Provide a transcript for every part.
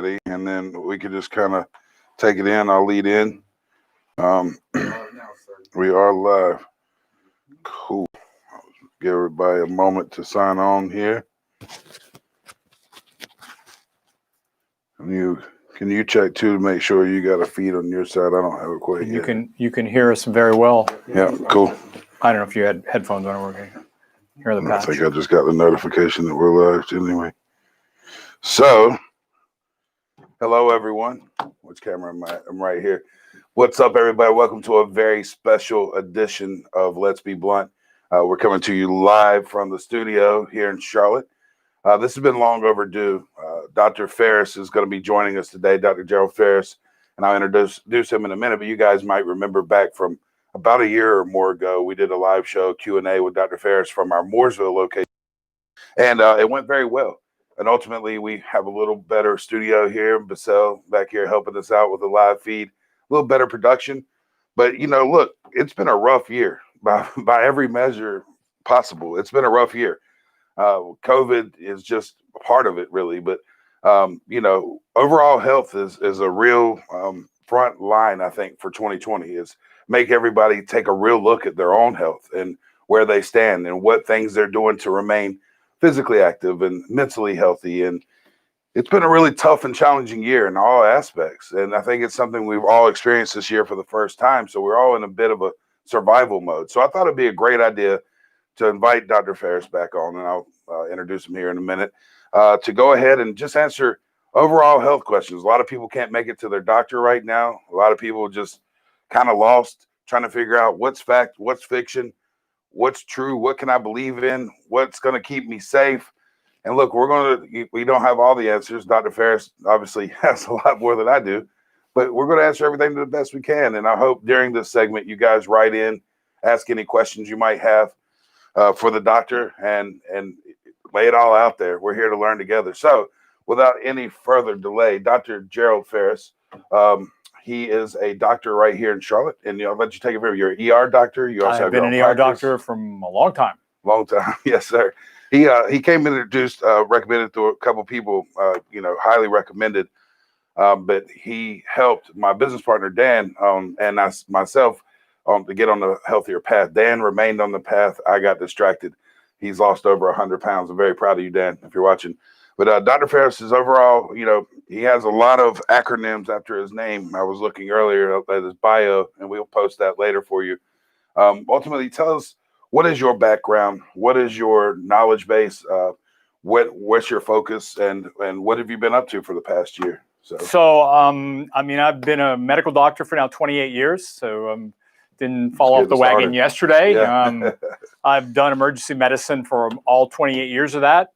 and then we could just kind of take it in. I'll lead in. Um, we are live. Cool. Give everybody a moment to sign on here. Can you check too to make sure you got a feed on your side? I don't have it quite yet. You can hear us very well. Yeah, cool. I don't know if you had headphones on or we're going to hear the patch. I think I just got the notification that we're live anyway. So, hello everyone. Which camera am I? I'm right here. What's up, everybody? Welcome to a very special edition of Let's Be Blunt. We're coming to you live from the studio here in Charlotte. This has been long overdue. Dr. Faris is going to be joining us today, Dr. Gerald Faris, and I'll introduce him in a minute, but you guys might remember back from about a year or more ago, we did a live show Q&A with Dr. Faris from our Mooresville location, and it went very well. And ultimately, we have a little better studio here, Basel back here helping us out with the live feed, a little better production. But, you know, look, it's been a rough year by every measure possible. It's been a rough year. COVID is just part of it, really. But, you know, overall health is a real front line, I think, for 2020 is make everybody take a real look at their own health and where they stand and what things they're doing to remain physically active and mentally healthy. And it's been a really tough and challenging year in all aspects. And I think it's something we've all experienced this year for the first time. So we're all in a bit of a survival mode. So I thought it'd be a great idea to invite Dr. Faris back on, and I'll introduce him here in a minute, to go ahead and just answer overall health questions. A lot of people can't make it to their doctor right now. A lot of people just kind of lost, trying to figure out what's fact, what's fiction, what's true, what can I believe in, what's going to keep me safe. And look, we don't have all the answers. Dr. Faris obviously has a lot more than I do, but we're going to answer everything to the best we can. And I hope during this segment, you guys write in, ask any questions you might have for the doctor, and lay it all out there. We're here to learn together. So without any further delay, Dr. Gerald Faris, he is a doctor right here in Charlotte, and I'll let you take it over. You're an ER doctor. You also I've been an ER doctor from a long time. Long time, yes, sir. He came introduced, recommended to a couple people, highly recommended. But he helped my business partner Dan and myself to get on the healthier path. Dan remained on the path. I got distracted. He's lost over 100 pounds. I'm very proud of you, Dan, if you're watching. But Dr. Faris is overall, he has a lot of acronyms after his name. I was looking earlier at his bio, and we'll post that later for you. Ultimately, tell us, what is your background? What is your knowledge base? What's your focus? And what have you been up to for the past year? I've been a medical doctor for now 28 years. So didn't fall off the wagon yesterday. Yeah. I've done emergency medicine for all 28 years of that.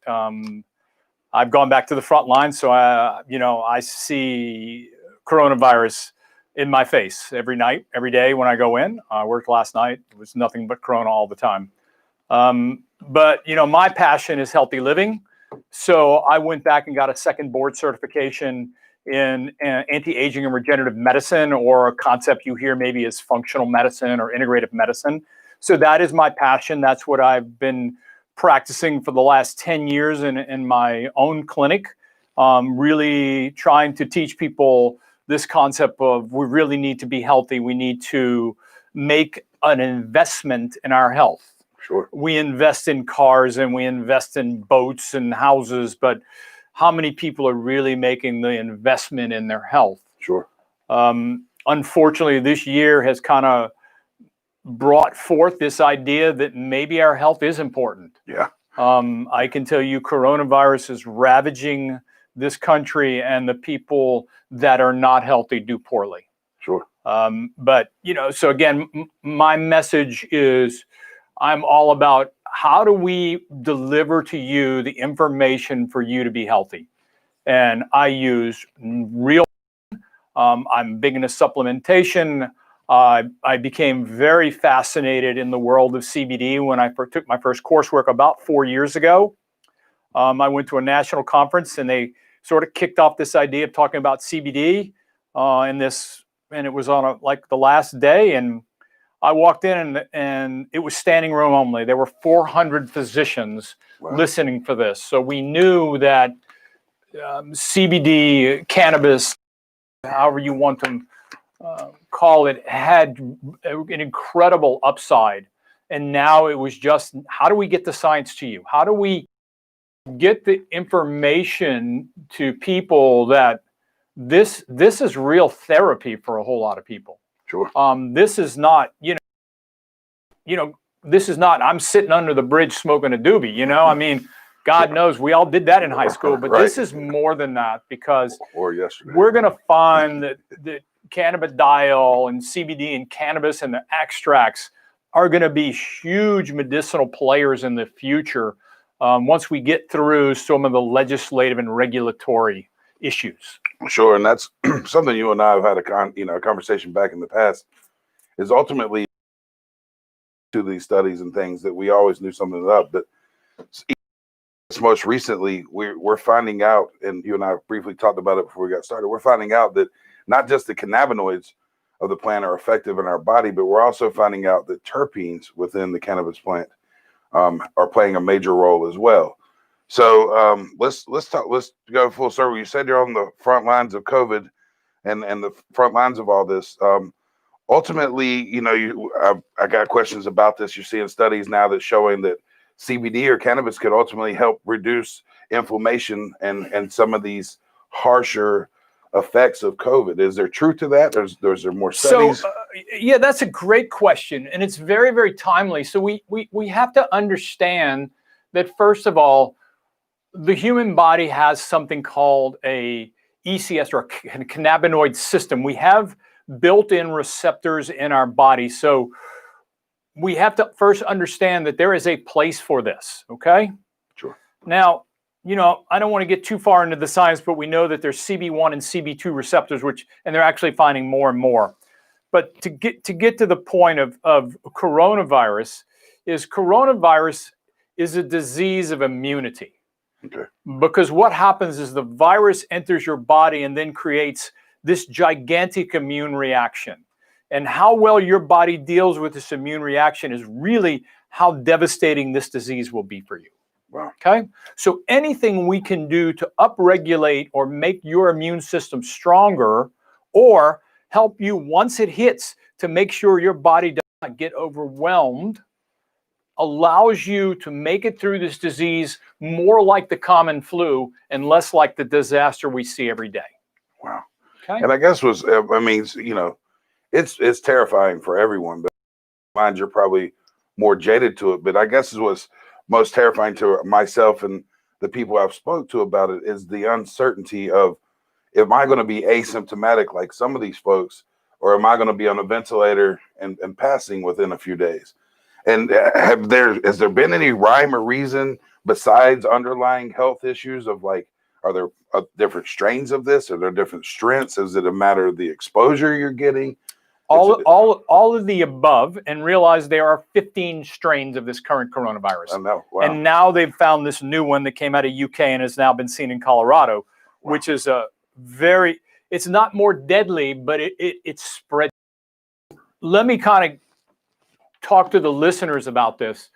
I've gone back to the front line. So, I see coronavirus in my face every night, every day when I go in. I worked last night. It was nothing but corona all the time. But my passion is healthy living. So I went back and got a second board certification in anti-aging and regenerative medicine, or a concept you hear maybe as functional medicine or integrative medicine. So that is my passion. That's what I've been practicing for the last 10 years in my own clinic, really trying to teach people this concept of we really need to be healthy. We need to make an investment in our health. Sure. We invest in cars and we invest in boats and houses, but how many people are really making the investment in their health? Sure. Unfortunately, this year has kind of brought forth this idea that maybe our health is important. Yeah. I can tell you coronavirus is ravaging this country, and the people that are not healthy do poorly. Sure. But, so again, my message is I'm all about how do we deliver to you the information for you to be healthy? And I use real, I'm big into supplementation. I became very fascinated in the world of CBD when I took my first coursework about 4 years ago. I went to a national conference and they sort of kicked off this idea of talking about CBD and it was on the last day, and I walked in and it was standing room only. There were 400 physicians listening for this. So we knew that CBD, cannabis, however you want to call it, had an incredible upside. And now it was just, how do we get the science to you? How do we get the information to people that this is real therapy for a whole lot of people? Sure. This is not, this is not, I'm sitting under the bridge smoking a doobie, I mean, God knows we all did that in high school, but this is more than that, because we're going to find that cannabidiol and CBD and cannabis and the extracts are going to be huge medicinal players in the future once we get through some of the legislative and regulatory issues. Sure, and that's something you and I have had a conversation back in the past, is ultimately to these studies and things that we always knew something about, but most recently we're finding out, and you and I briefly talked about it before we got started, we're finding out that not just the cannabinoids of the plant are effective in our body, but we're also finding out that terpenes within the cannabis plant are playing a major role as well. So let's go full circle. You said you're on the front lines of COVID and the front lines of all this. Ultimately, I got questions about this. You're seeing studies now that's showing that CBD or cannabis could ultimately help reduce inflammation and some of these harsher effects of COVID. Is there truth to that? There's there more studies? So, yeah, that's a great question, and it's very, very timely. So we have to understand that, first of all, the human body has something called a ECS, or a cannabinoid system. We have built-in receptors in our body. So we have to first understand that there is a place for this, okay? Sure. Now, I don't want to get too far into the science, but we know that there's CB1 and CB2 receptors, and they're actually finding more and more. But to get to the point of coronavirus is a disease of immunity. Okay. Because what happens is the virus enters your body and then creates this gigantic immune reaction. And how well your body deals with this immune reaction is really how devastating this disease will be for you. Wow. Okay. So anything we can do to upregulate or make your immune system stronger, or help you once it hits to make sure your body does not get overwhelmed, allows you to make it through this disease more like the common flu and less like the disaster we see every day. Wow. Okay. And I guess it's terrifying for everyone, but mind you're probably more jaded to it. But I guess what's most terrifying to myself and the people I've spoke to about it is the uncertainty of, am I going to be asymptomatic like some of these folks, or am I going to be on a ventilator and passing within a few days? And has there been any rhyme or reason besides underlying health issues of, like, are there different strains of this? Are there different strengths? Is it a matter of the exposure you're getting? All of the above, and realize there are 15 strains of this current coronavirus. I know. Wow. And now they've found this new one that came out of UK and has now been seen in Colorado, wow, which is it's not more deadly, but it spread. Let me kind of talk to the listeners about this.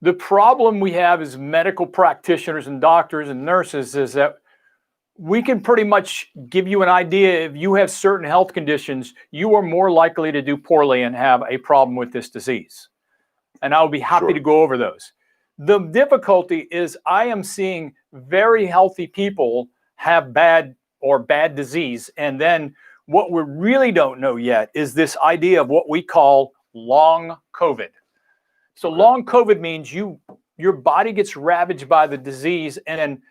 The problem we have as medical practitioners and doctors and nurses is that we can pretty much give you an idea. If you have certain health conditions, you are more likely to do poorly and have a problem with this disease. And I'll be happy to go over those. The difficulty is I am seeing very healthy people have bad disease. And then what we really don't know yet is this idea of what we call long COVID. So long COVID means your body gets ravaged by the disease, and then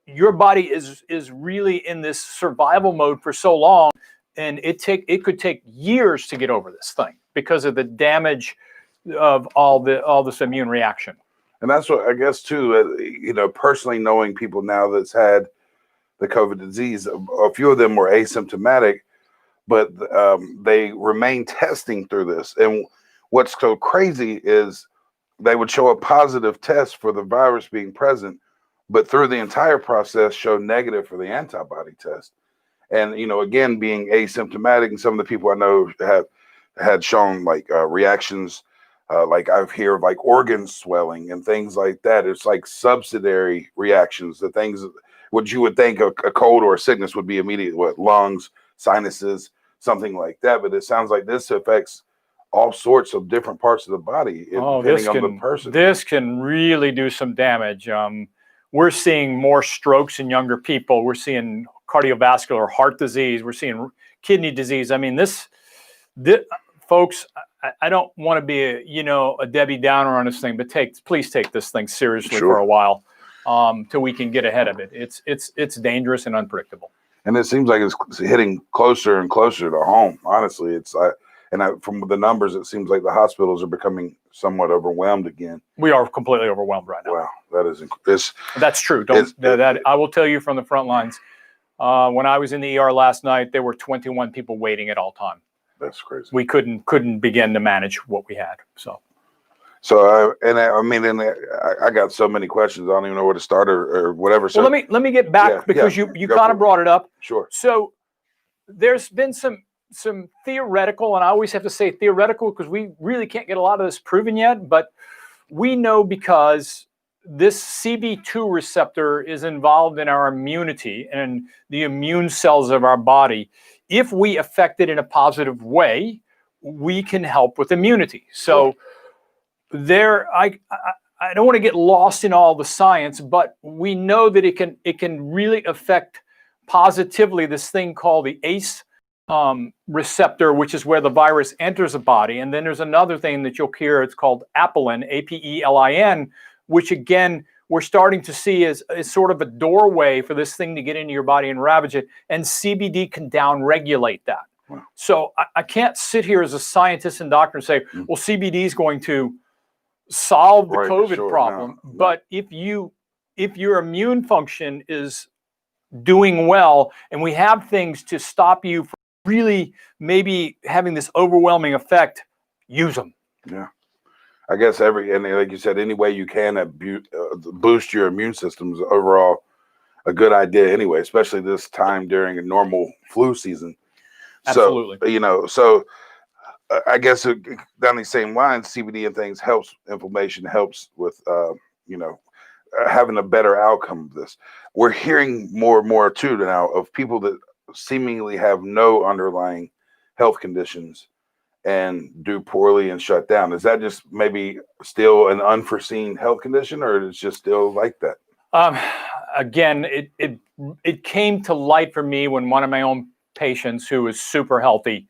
your body is really in this survival mode for so long, and it could take years to get over this thing because of the damage of all this immune reaction. And that's what I guess too. Personally knowing people now that's had the COVID disease, a few of them were asymptomatic, but they remain testing through this. And what's so crazy is they would show a positive test for the virus being present, but through the entire process show negative for the antibody test. And, again, being asymptomatic, and some of the people I know have had shown like reactions like I've heard of like organ swelling and things like that. It's like subsidiary reactions. The things what you would think a cold or a sickness would be immediate, what lungs, sinuses, something like that. But it sounds like this affects all sorts of different parts of the body, depending on the person. This can really do some damage. We're seeing more strokes in younger people. We're seeing cardiovascular heart disease. We're seeing kidney disease. I mean, this folks, I don't want to be a Debbie Downer on this thing, but please take this thing seriously for a while till we can get ahead of it. It's dangerous and unpredictable. And it seems like it's hitting closer and closer to home. Honestly, from the numbers, it seems like the hospitals are becoming somewhat overwhelmed again. We are completely overwhelmed right now. Wow, that's true. I will tell you from the front lines. When I was in the ER last night, there were 21 people waiting at all time. That's crazy. We couldn't begin to manage what we had. I got so many questions. I don't even know where to start or whatever. So well, let me get back because you kind of brought it up. Sure. So there's been some theoretical, and I always have to say theoretical because we really can't get a lot of this proven yet, but we know because this CB2 receptor is involved in our immunity and the immune cells of our body. If we affect it in a positive way, we can help with immunity. So I don't want to get lost in all the science, but we know that it can really affect positively this thing called the ACE receptor, which is where the virus enters the body. And then there's another thing that you'll hear. It's called apelin, APELIN, which again, we're starting to see is sort of a doorway for this thing to get into your body and ravage it. And CBD can downregulate that. Wow. So I can't sit here as a scientist and doctor and say, well, CBD is going to solve the COVID problem. No. But if your immune function is doing well, and we have things to stop you from really maybe having this overwhelming effect, use them. Yeah. I guess and like you said, any way you can boost your immune system is overall a good idea anyway, especially this time during a normal flu season. Absolutely. So I guess down these same lines, CBD and things helps inflammation, helps with, having a better outcome of this. We're hearing more and more too now of people that seemingly have no underlying health conditions and do poorly and shut down. Is that just maybe still an unforeseen health condition, or it's just still like that? Again, it came to light for me when one of my own patients who was super healthy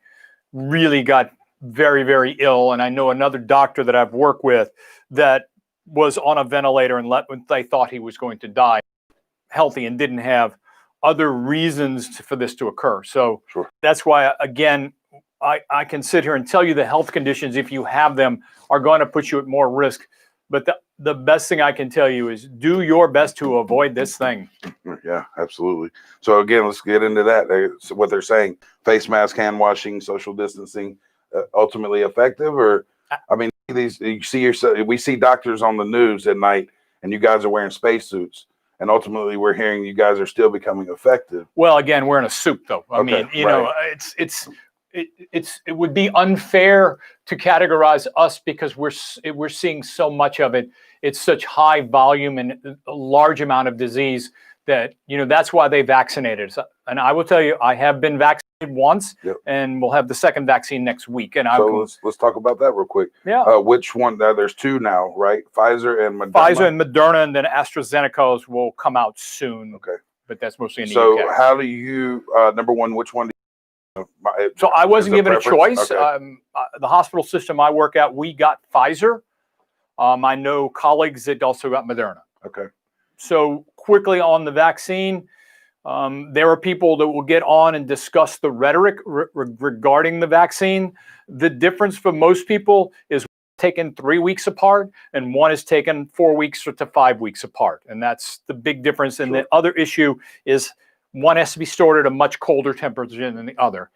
really got very, very ill. And I know another doctor that I've worked with that was on a ventilator and they thought he was going to die healthy and didn't have other reasons for this to occur. So That's why, again, I can sit here and tell you the health conditions, if you have them, are going to put you at more risk. But the best thing I can tell you is do your best to avoid this thing. Yeah, absolutely. So again, let's get into that. So what they're saying, face mask, hand washing, social distancing, ultimately effective? Or, I mean, we see doctors on the news at night and you guys are wearing spacesuits. And ultimately, we're hearing you guys are still becoming effective. Well, again, we're in a suit, though. I mean, it would be unfair to categorize us because we're seeing so much of it. It's such high volume and a large amount of disease that that's why they vaccinated us. And I will tell you, I have been vaccinated once, and we'll have the second vaccine next week. And let's talk about that real quick. Yeah. Which one? There's two now, right? Pfizer and Moderna. Pfizer and Moderna, and then AstraZeneca's will come out soon. Okay. But that's mostly in the UK. So how do you? Number one, which one? So I wasn't given a choice. Okay. The hospital system I work at, we got Pfizer. I know colleagues that also got Moderna. Okay. So quickly on the vaccine, there are people that will get on and discuss the rhetoric regarding the vaccine. The difference for most people is taken 3 weeks apart, and one is taken 4 weeks to 5 weeks apart. And that's the big difference. And the other issue is one has to be stored at a much colder temperature than the other.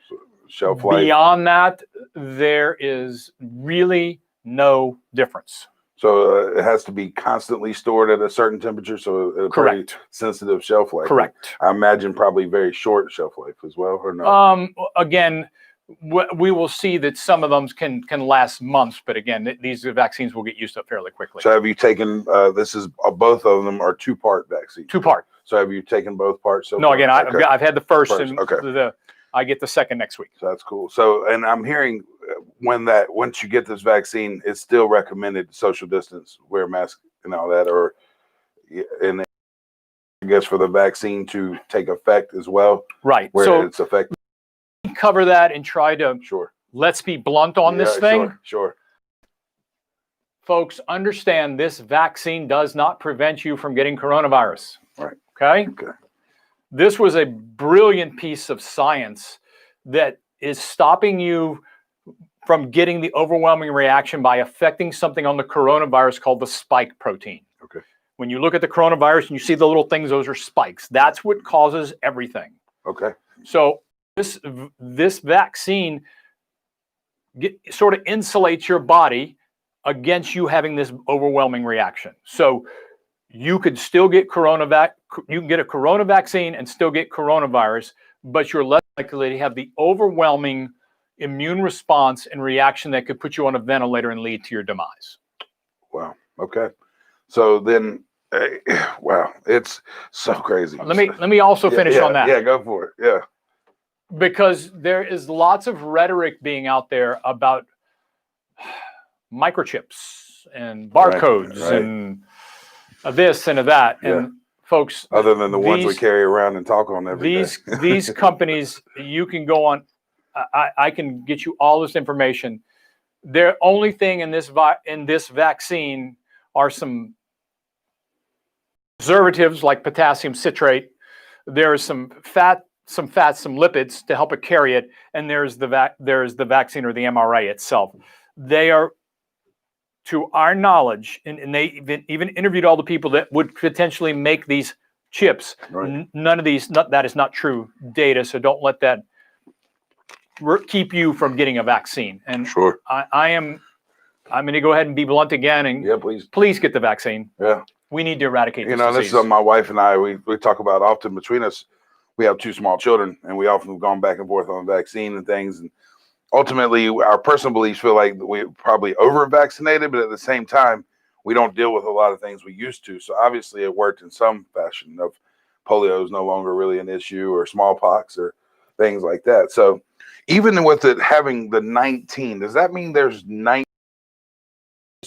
Shelf life. Beyond that, there is really no difference. So it has to be constantly stored at a certain temperature, so a very sensitive shelf life. Correct. I imagine probably very short shelf life as well, or no? Again, we will see that some of them can last months, but again, these vaccines will get used up fairly quickly. So have you taken, this is, both of them are 2-part vaccines? 2-part. So have you taken both parts so No, far? again, I've had the first. And okay. I get the second next week. So that's cool. So, and I'm hearing once you get this vaccine, it's still recommended social distance, wear a mask and all that, or, and I guess for the vaccine to take effect as well. Right. Where so it's effective. Cover that and try to, let's be blunt on this thing. Sure. Folks, understand this vaccine does not prevent you from getting coronavirus. Right. Okay? This was a brilliant piece of science that is stopping you from getting the overwhelming reaction by affecting something on the coronavirus called the spike protein. Okay. When you look at the coronavirus and you see the little things, those are spikes. That's what causes everything. Okay. So this vaccine sort of insulates your body against you having this overwhelming reaction. So you could still get you can get a corona vaccine and still get coronavirus, but you're less likely to have the overwhelming immune response and reaction that could put you on a ventilator and lead to your demise. Wow. Okay. So then, wow, it's so crazy. Let me also finish on that. Yeah, go for it. Yeah. Because there is lots of rhetoric being out there about microchips and barcodes and this and that. And folks, other than the ones we carry around and talk on every day. These companies, you can go on. I can get you all this information. Their only thing in this vaccine are some preservatives like potassium citrate. There is some fats, some lipids to help it carry it, and there's the vaccine or the mRNA itself. They are, to our knowledge, and they even interviewed all the people that would potentially make these chips. Right. None of these, that is not true data, so don't let that keep you from getting a vaccine. And sure, I'm going to go ahead and be blunt again, and please get the vaccine. Yeah, we need to eradicate this disease. This is my wife and I. We talk about often between us. We have 2 small children, and we often have gone back and forth on vaccine and things. And ultimately, our personal beliefs feel like we're probably over-vaccinated, but at the same time, we don't deal with a lot of things we used to. So obviously, it worked in some fashion. Of polio is no longer really an issue, or smallpox, or things like that. So even with it having the 19, does that mean there's 19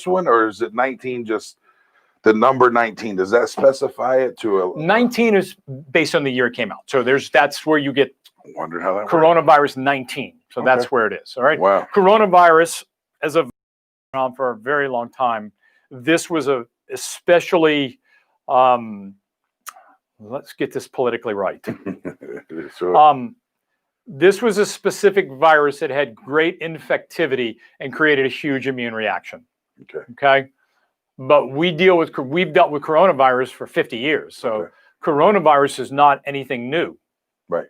one, or is it 19 just the number 19? Does that specify it to a 19 is based on the year it came out. So that's where you get wonder how that coronavirus works. 19. So that's where it is. All right. Wow. Coronavirus as a on for a very long time. This was especially let's get this politically right. Sure. This was a specific virus that had great infectivity and created a huge immune reaction. Okay. But we've dealt with coronavirus for 50 years. So coronavirus is not anything new. Right.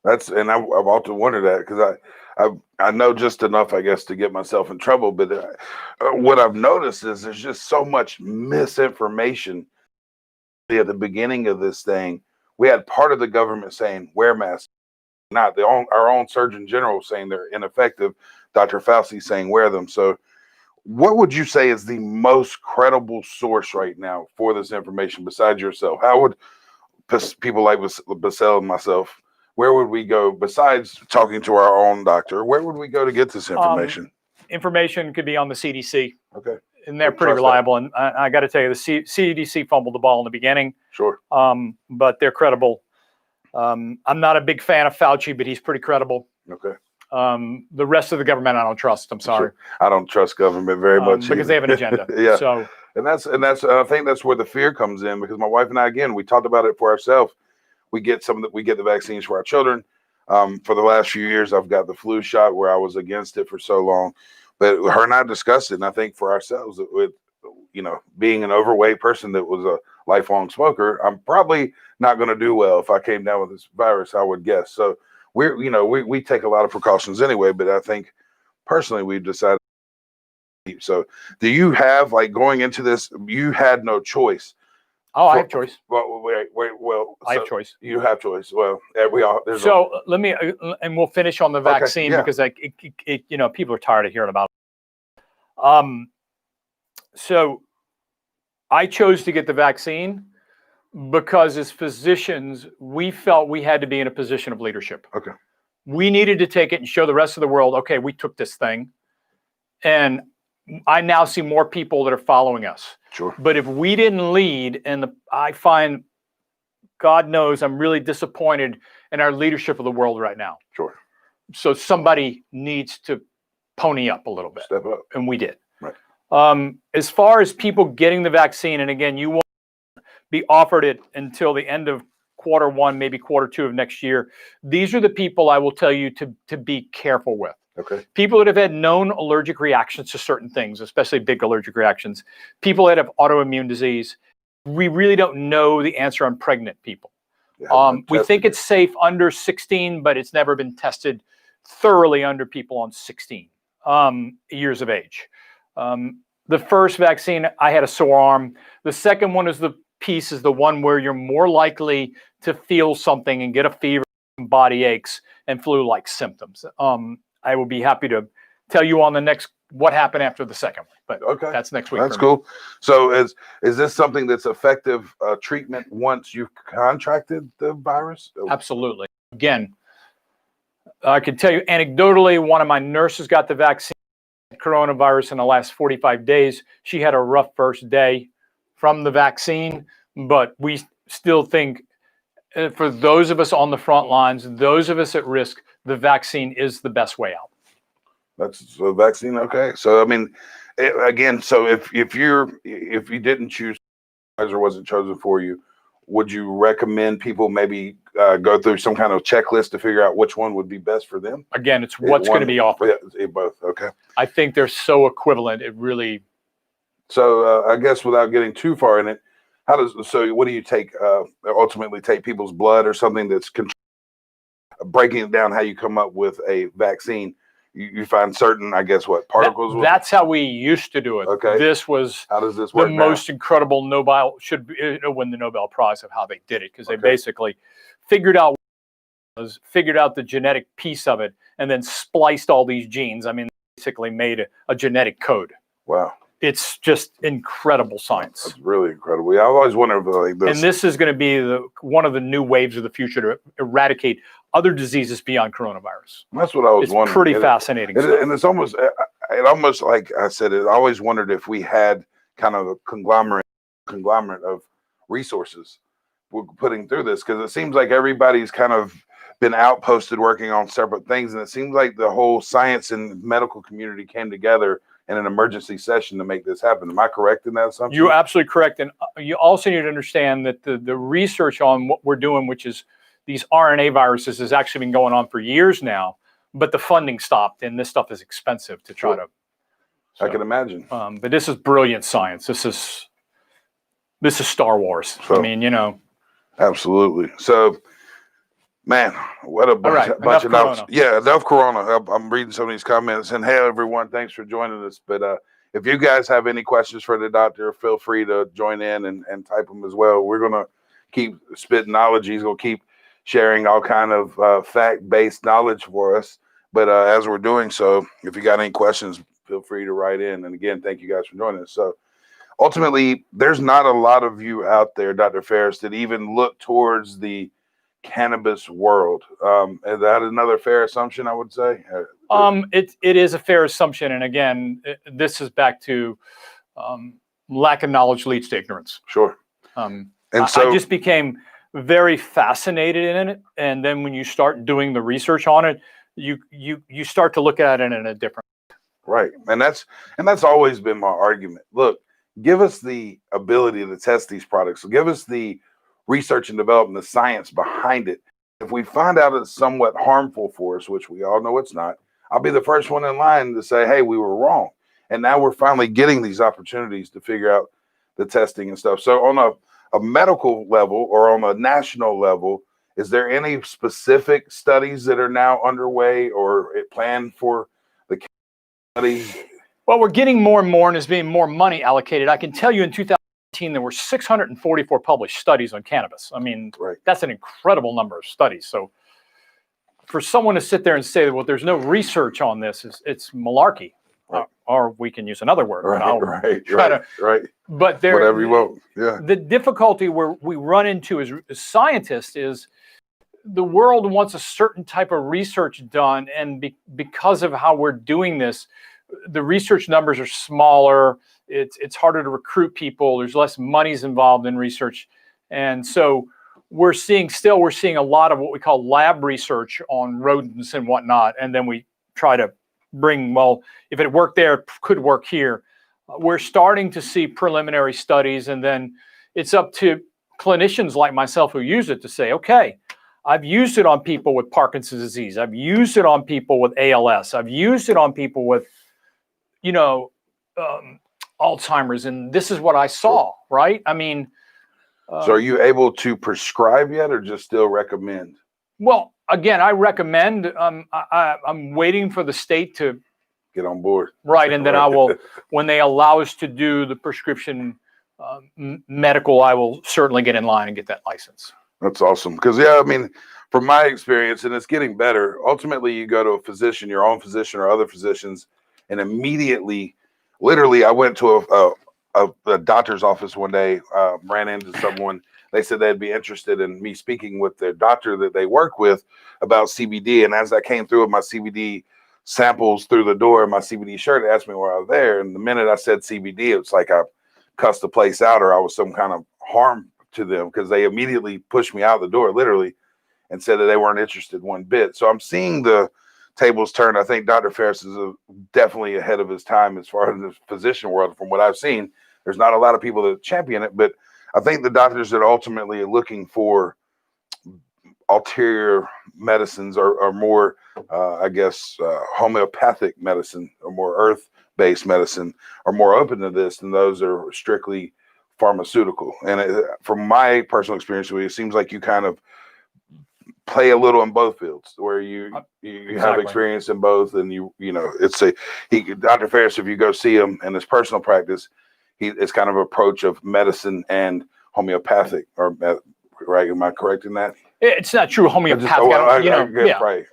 And I've often wondered that, because I know just enough, I guess, to get myself in trouble. But what I've noticed is there's just so much misinformation. At the beginning of this thing, we had part of the government saying wear masks, not our own Surgeon General saying they're ineffective. Dr. Fauci saying wear them. So what would you say is the most credible source right now for this information besides yourself? How would people like Bassell and myself, where would we go besides talking to our own doctor? Where would we go to get this information? Information could be on the CDC. Okay. And they're pretty reliable. And I got to tell you, the CDC fumbled the ball in the beginning. Sure. But they're credible. I'm not a big fan of Fauci, but he's pretty credible. Okay. The rest of the government, I don't trust. I'm sorry. Sure. I don't trust government very much because they have an agenda. Yeah. So, and that's I think that's where the fear comes in, because my wife and I, again, we talked about it for ourselves. We get the vaccines for our children. For the last few years, I've got the flu shot, where I was against it for so long. But her and I discussed it, and I think for ourselves, with being an overweight person that was a lifelong smoker, I'm probably not going to do well if I came down with this virus, I would guess. So we take a lot of precautions anyway, but I think personally we've decided. So do you have, like, going into this, you had no choice? Oh, I have choice. Well, well, I have choice. You have choice. Well, we all. Let me, and we'll finish on the vaccine because people are tired of hearing about it. So I chose to get the vaccine because as physicians, we felt we had to be in a position of leadership. Okay. We needed to take it and show the rest of the world, okay, we took this thing. And I now see more people that are following us. Sure. But if we didn't lead, I find, God knows, I'm really disappointed in our leadership of the world right now. Sure. So somebody needs to pony up a little bit. Step up. And we did. Right. As far as people getting the vaccine, and again, you won't be offered it until the end of Q1, maybe Q2 of next year. These are the people I will tell you to be careful with. Okay. People that have had known allergic reactions to certain things, especially big allergic reactions. People that have autoimmune disease. We really don't know the answer on pregnant people. We think it's safe under 16, but it's never been tested thoroughly under people on 16 years of age. The first vaccine, I had a sore arm. The second one is the one where you're more likely to feel something and get a fever, body aches, and flu-like symptoms. I will be happy to tell you on the next what happened after the second one, but that's next week. That's cool. So is this something that's effective treatment once you've contracted the virus? Absolutely. Again, I can tell you anecdotally, one of my nurses got the vaccine, coronavirus, in the last 45 days. She had a rough first day from the vaccine, but we still think for those of us on the front lines, those of us at risk, the vaccine is the best way out. That's the vaccine. Okay. So, I mean, again, so if you didn't choose or wasn't chosen for you, would you recommend people maybe go through some kind of checklist to figure out which one would be best for them? Again, it's what's going to be offered. Yeah, both. Okay. I think they're so equivalent. It really. So I guess without getting too far in it, what do you take? Ultimately, take people's blood or something that's breaking it down. How you come up with a vaccine? You find certain, I guess, particles. That's how we used to do it. Okay. This was how does this work the most incredible win the Nobel Prize of how they did it, because they basically figured out the genetic piece of it and then spliced all these genes. I mean, basically made a genetic code. Wow. It's just incredible science. That's really incredible. I've always wondered like this. And this is going to be one of the new waves of the future to eradicate other diseases beyond coronavirus. That's what I was wondering. It's pretty fascinating. And it's almost like I said, I always wondered if we had kind of a conglomerate of resources we're putting through this, because it seems like everybody's kind of been outposted working on separate things. And it seems like the whole science and medical community came together in an emergency session to make this happen. Am I correct in that assumption? You're absolutely correct. And you also need to understand that the research on what we're doing, which is these RNA viruses, has actually been going on for years now, but the funding stopped, and this stuff is expensive to try to. I can imagine. But this is brilliant science. This is Star Wars. So, I mean, Absolutely. So, man, what a bunch of notes. Yeah, enough Corona. I'm reading some of these comments. And hey, everyone, thanks for joining us. But if you guys have any questions for the doctor, feel free to join in and type them as well. We're going to keep spitting knowledge. He's going to keep sharing all kind of fact-based knowledge for us. But as we're doing so, if you got any questions, feel free to write in. And again, thank you guys for joining us. So ultimately, there's not a lot of you out there, Dr. Faris, that even look towards the cannabis world. Is that another fair assumption, I would say? It is a fair assumption. And again, this is back to lack of knowledge leads to ignorance. Sure. And so I just became very fascinated in it. And then when you start doing the research on it, you start to look at it in a different way. Right. And that's always been my argument. Look, give us the ability to test these products. So give us the research and development, the science behind it. If we find out it's somewhat harmful for us, which we all know it's not, I'll be the first one in line to say, hey, we were wrong. And now we're finally getting these opportunities to figure out the testing and stuff. So on a medical level or on a national level, is there any specific studies that are now underway or planned for the study? Well, we're getting more and more, and there's being more money allocated. I can tell you in 2018, there were 644 published studies on cannabis. I mean, that's an incredible number of studies. So for someone to sit there and say, well, there's no research on this, it's malarkey. Or we can use another word. But there, whatever you want. Yeah. The difficulty where we run into as scientists is the world wants a certain type of research done, and because of how we're doing this, the research numbers are smaller. It's harder to recruit people. There's less monies involved in research, and so we're seeing a lot of what we call lab research on rodents and whatnot, and then we try to bring, well, if it worked there, it could work here. We're starting to see preliminary studies, and then it's up to clinicians like myself who use it to say, okay, I've used it on people with Parkinson's disease. I've used it on people with ALS. I've used it on people with, Alzheimer's, and this is what I saw, right? I mean. So are you able to prescribe yet, or just still recommend? Well, again, I recommend. I'm waiting for the state to get on board, right? And then I will, when they allow us to do the prescription medical, I will certainly get in line and get that license. That's awesome, because I mean, from my experience, and it's getting better. Ultimately, you go to a physician, your own physician or other physicians, and immediately, literally, I went to a doctor's office one day, ran into someone. They said they'd be interested in me speaking with their doctor that they work with about CBD. And as I came through with my CBD samples through the door in my CBD shirt, they asked me where I was there. And the minute I said CBD, it's like I cussed the place out, or I was some kind of harm to them, because they immediately pushed me out the door, literally, and said that they weren't interested one bit. So I'm seeing the tables turn. I think Dr. Faris is definitely ahead of his time as far as the physician world. From what I've seen, there's not a lot of people that champion it, but I think the doctors that ultimately are looking for ulterior medicines are more, homeopathic medicine, or more earth-based medicine, are more open to this than those that are strictly pharmaceutical. And from my personal experience with you, it seems like you kind of play a little in both fields, where you have experience in both, and Dr. Faris, if you go see him in his personal practice, it's kind of approach of medicine and homeopathic, right? Am I correct in that? It's not true homeopathic. Right.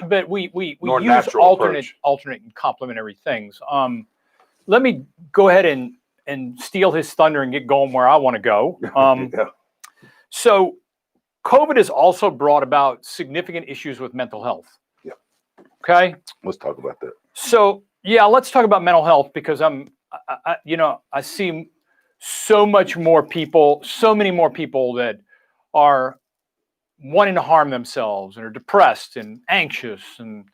But we use alternate and complementary things. Let me go ahead and steal his thunder and get going where I want to go. So COVID has also brought about significant issues with mental health. Yeah. Okay. Let's talk about that. So let's talk about mental health, because I see so many more people that are wanting to harm themselves and are depressed and anxious, and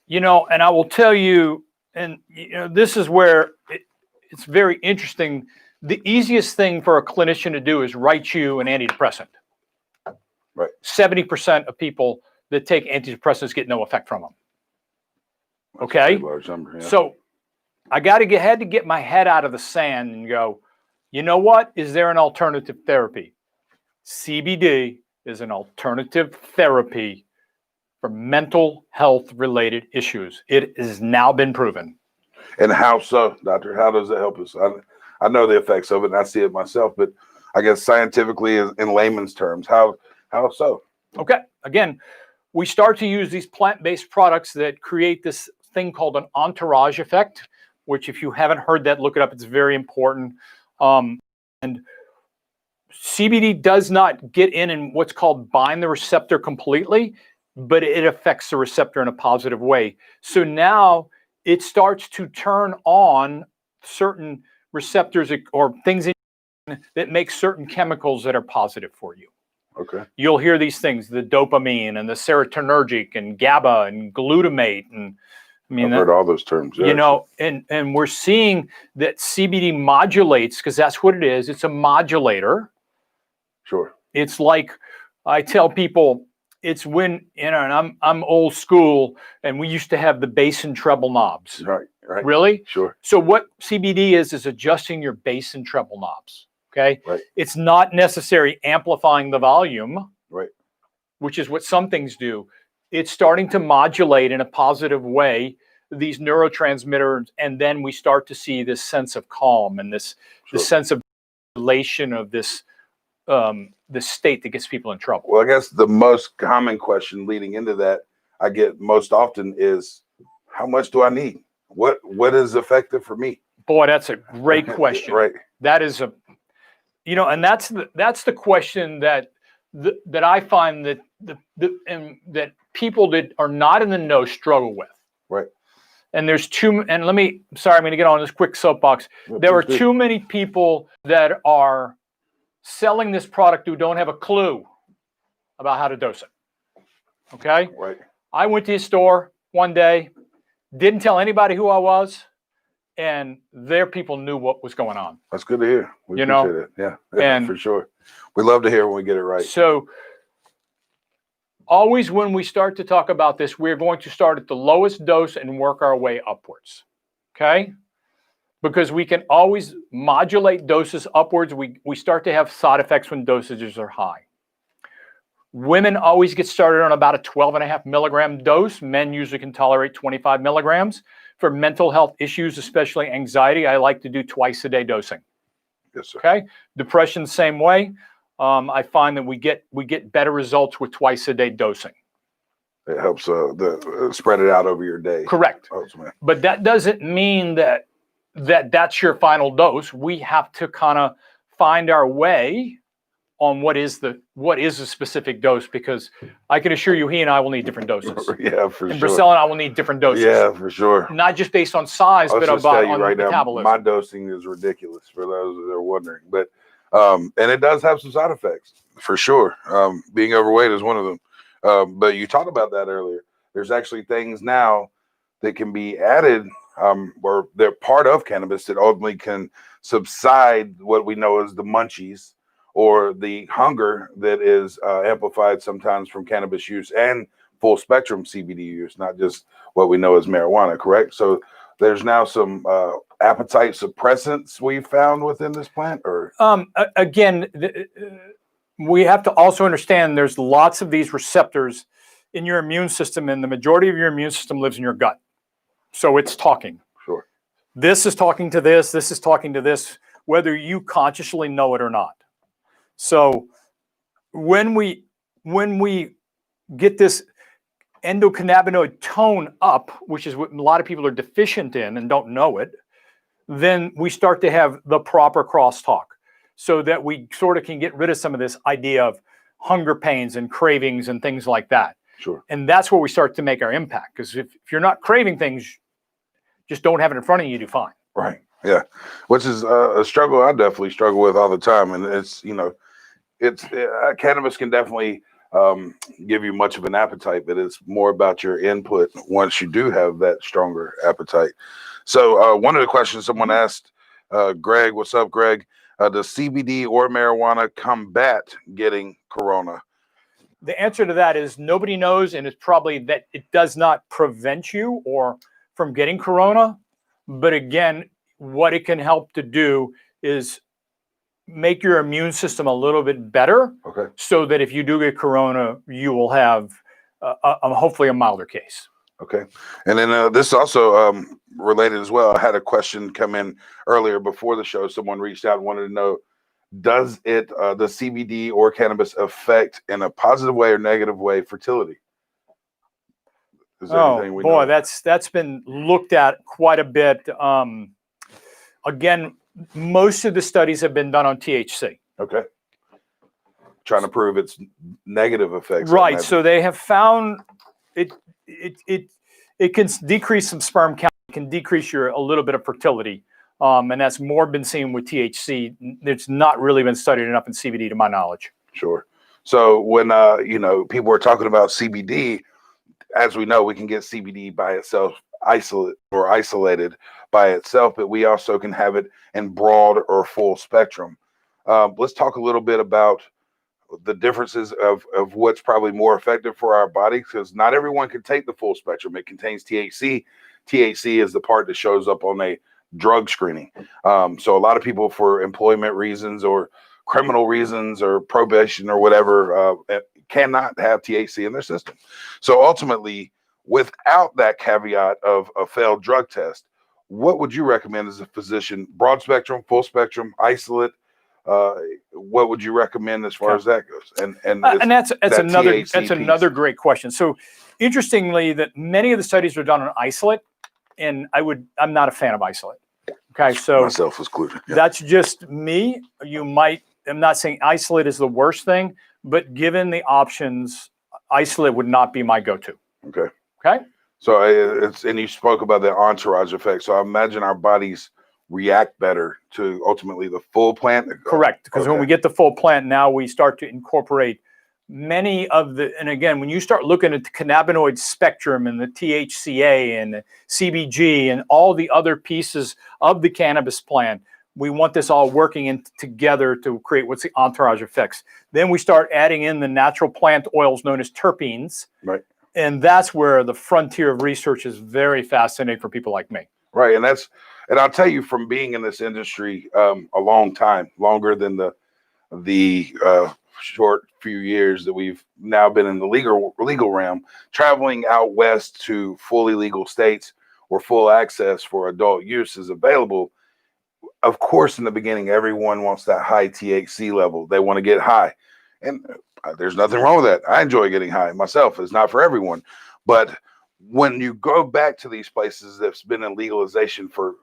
I will tell you, and this is where it's very interesting. The easiest thing for a clinician to do is write you an antidepressant. Right. 70% of people that take antidepressants get no effect from them. Okay. That's a large number, yeah. So I had to get my head out of the sand and go, you know what? Is there an alternative therapy? CBD is an alternative therapy for mental health related issues. It has now been proven. And how so, doctor? How does it help us? I know the effects of it, and I see it myself, but I guess scientifically, in layman's terms, how so? Okay. Again, we start to use these plant-based products that create this thing called an entourage effect, which, if you haven't heard that, look it up. It's very important. And CBD does not get in and what's called bind the receptor completely, but it affects the receptor in a positive way. So now it starts to turn on certain receptors or things that make certain chemicals that are positive for you. Okay. You'll hear these things, the dopamine and the serotonergic and GABA and glutamate. And I've heard all those terms. Yeah, and we're seeing that CBD modulates, because that's what it is. It's a modulator. Sure. It's like, I tell people, it's when, and I'm old school, and we used to have the bass and treble knobs. Right. Really? Sure. So what CBD is adjusting your bass and treble knobs. Okay. Right. It's not necessarily amplifying the volume. Right. Which is what some things do. It's starting to modulate in a positive way these neurotransmitters, and then we start to see this sense of calm and this sense of relation of this the state that gets people in trouble. Well, I guess the most common question leading into that I get most often is, how much do I need? What is effective for me? Boy, that's a great question. Right. That is and that's the question that I find that that people that are not in the know struggle with. Right. And I'm going to get on this quick soapbox. There are too many people that are selling this product who don't have a clue about how to dose it. Okay? Right. I went to his store one day, didn't tell anybody who I was, and their people knew what was going on. That's good to hear. We appreciate it. Yeah, and for sure. We love to hear when we get it right. So always when we start to talk about this, we're going to start at the lowest dose and work our way upwards. Okay? Because we can always modulate doses upwards. We start to have side effects when dosages are high. Women always get started on about a 12.5 milligram dose. Men usually can tolerate 25 milligrams. For mental health issues, especially anxiety, I like to do twice a day dosing. Yes, sir. Okay. Depression, same way. I find that we get better results with twice a day dosing. It helps spread it out over your day. Correct. But that doesn't mean that's your final dose. We have to kind of find our way on what is a specific dose, because I can assure you he and I will need different doses. Yeah, for sure. And Bracell and I will need different doses. Yeah, for sure. Not just based on size, but about on right metabolism. Now, my dosing is ridiculous for those that are wondering, but and it does have some side effects for sure. Being overweight is one of them. But you talked about that earlier. There's actually things now that can be added, or they're part of cannabis that ultimately can subside what we know as the munchies, or the hunger that is amplified sometimes from cannabis use and full spectrum CBD use, not just what we know as marijuana, correct? So there's now some appetite suppressants we found within this plant, or? Again, we have to also understand there's lots of these receptors in your immune system, and the majority of your immune system lives in your gut. So it's talking. Sure. This is talking to this is talking to this, whether you consciously know it or not. So when we get this endocannabinoid tone up, which is what a lot of people are deficient in and don't know it, then we start to have the proper crosstalk, so that we sort of can get rid of some of this idea of hunger pains and cravings and things like that. Sure. And that's where we start to make our impact, because if you're not craving things, just don't have it in front of you, you do fine. Right. Yeah. Which is a struggle I definitely struggle with all the time. And it's, cannabis can definitely give you much of an appetite, but it's more about your input once you do have that stronger appetite. So one of the questions someone asked, Greg, what's up, Greg? Does CBD or marijuana combat getting corona? The answer to that is nobody knows, and it's probably that it does not prevent you or from getting corona. But again, what it can help to do is make your immune system a little bit better, so that if you do get corona, you will have hopefully a milder case. Okay. And then this also related as well. I had a question come in earlier before the show. Someone reached out and wanted to know, does it, the CBD or cannabis, affect in a positive way or negative way fertility? Is there anything we know? That's been looked at quite a bit. Again, most of the studies have been done on THC. Okay. Trying to prove its negative effects. Right. So they have found it can decrease some sperm count, it can decrease a little bit of fertility. And that's more been seen with THC. It's not really been studied enough in CBD, to my knowledge. Sure. So when people are talking about CBD, as we know, we can get CBD by itself, isolated by itself, but we also can have it in broad or full spectrum. Let's talk a little bit about the differences of what's probably more effective for our body, because not everyone can take the full spectrum. It contains THC. THC is the part that shows up on a drug screening. So a lot of people, for employment reasons or criminal reasons or probation or whatever, cannot have THC in their system. So ultimately, without that caveat of a failed drug test, what would you recommend as a physician? Broad spectrum, full spectrum, isolate? what would you recommend as far as that goes? And that's that another great question. So interestingly, that many of the studies are done on isolate, and I'm not a fan of isolate. Okay, so myself included. Yeah. That's just me. I'm not saying isolate is the worst thing, but given the options, isolate would not be my go-to. Okay. Okay. So and you spoke about the entourage effect. So I imagine our bodies react better to ultimately the full plant. Correct. Because when we get the full plant, now we start to incorporate many of the, and again, when you start looking at the cannabinoid spectrum and the THCA and the CBG and all the other pieces of the cannabis plant, we want this all working in together to create what's the entourage effects. Then we start adding in the natural plant oils known as terpenes. Right. And that's where the frontier of research is very fascinating for people like me. Right. And I'll tell you, from being in this industry a long time, longer than the short few years that we've now been in the legal realm, traveling out west to fully legal states where full access for adult use is available. Of course, in the beginning, everyone wants that high THC level. They want to get high. And there's nothing wrong with that. I enjoy getting high myself. It's not for everyone. But when you go back to these places that's been in legalization for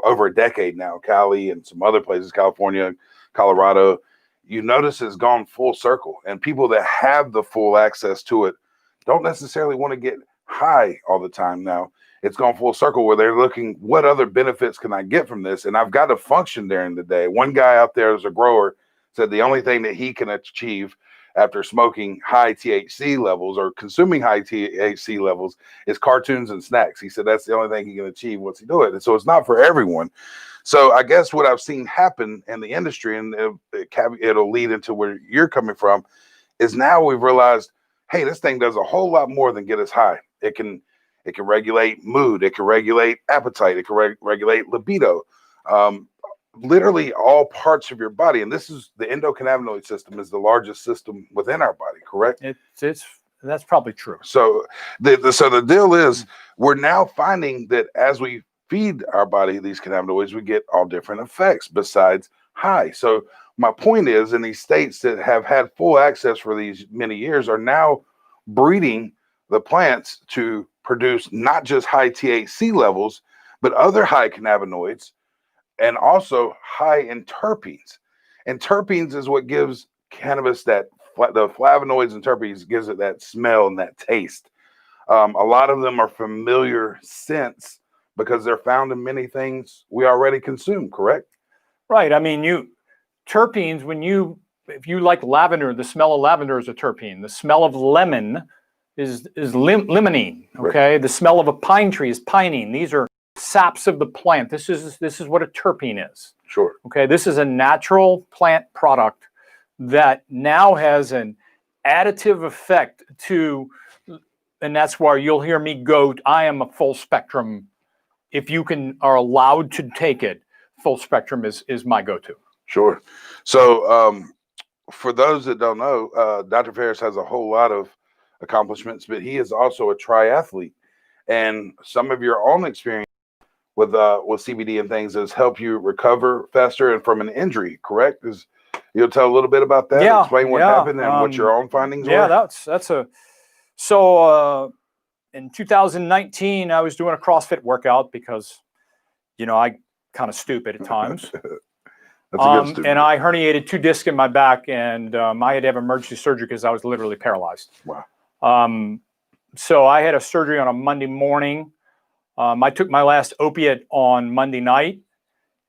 over a decade now, Cali and some other places, California, Colorado, you notice it's gone full circle. And people that have the full access to it don't necessarily want to get high all the time now. It's gone full circle where they're looking, what other benefits can I get from this? And I've got to function during the day. One guy out there as a grower said the only thing that he can achieve after smoking high THC levels or consuming high THC levels is cartoons and snacks. He said that's the only thing he can achieve once he do it. And so it's not for everyone. So I guess what I've seen happen in the industry, and it'll lead into where you're coming from, is now we've realized, hey, this thing does a whole lot more than get us high. It can regulate mood. It can regulate appetite. It can regulate libido. Literally all parts of your body. And this is the endocannabinoid system is the largest system within our body, correct? That's probably true. So the deal is we're now finding that as we feed our body these cannabinoids, we get all different effects besides high. So my point is, in these states that have had full access for these many years are now breeding the plants to produce not just high THC levels, but other high cannabinoids and also high in terpenes. And terpenes is what gives cannabis the flavonoids and terpenes gives it that smell and that taste. A lot of them are familiar scents because they're found in many things we already consume, correct? Right. I mean, terpenes, if you like lavender, the smell of lavender is a terpene. The smell of lemon is limonene. Okay. Right. The smell of a pine tree is pinene. These are saps of the plant. This is what a terpene is. Sure. Okay. This is a natural plant product that now has an additive effect and that's why you'll hear me go, I am a full spectrum. If you are allowed to take it, full spectrum is my go-to. Sure. So for those that don't know, Dr. Faris has a whole lot of accomplishments, but he is also a triathlete. And some of your own experience with CBD and things has helped you recover faster and from an injury, correct? You'll tell a little bit about that? Yeah. Explain what happened and what your own findings were? Yeah, so in 2019, I was doing a CrossFit workout because, I kind of stupid at times. That's a good stupid. And I herniated 2 discs in my back, and I had to have emergency surgery because I was literally paralyzed. Wow. So I had a surgery on a Monday morning. I took my last opiate on Monday night,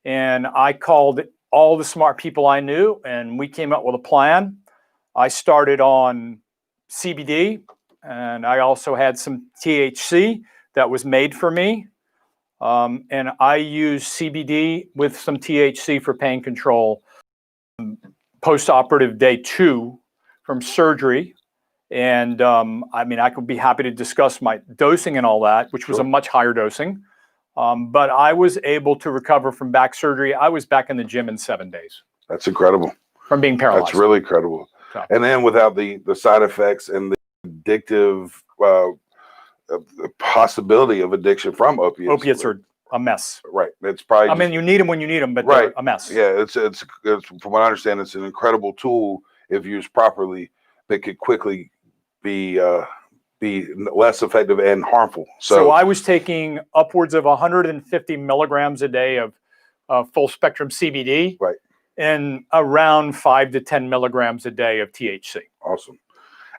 and I called all the smart people I knew, and we came up with a plan. I started on CBD, and I also had some THC that was made for me. And I used CBD with some THC for pain control post-operative day 2 from surgery. And I could be happy to discuss my dosing and all that, which was a much higher dosing. But I was able to recover from back surgery. I was back in the gym in 7 days. That's incredible. From being paralyzed. That's really incredible. So. And then without the side effects and the addictive possibility of addiction from opiates. Opiates are a mess. Right. It's probably. I mean, you need them when you need them, but right. they're a mess. Yeah. It's from what I understand, it's an incredible tool if used properly that could quickly be less effective and harmful. So I was taking upwards of 150 milligrams a day of full spectrum CBD, right, and around 5 to 10 milligrams a day of THC. Awesome.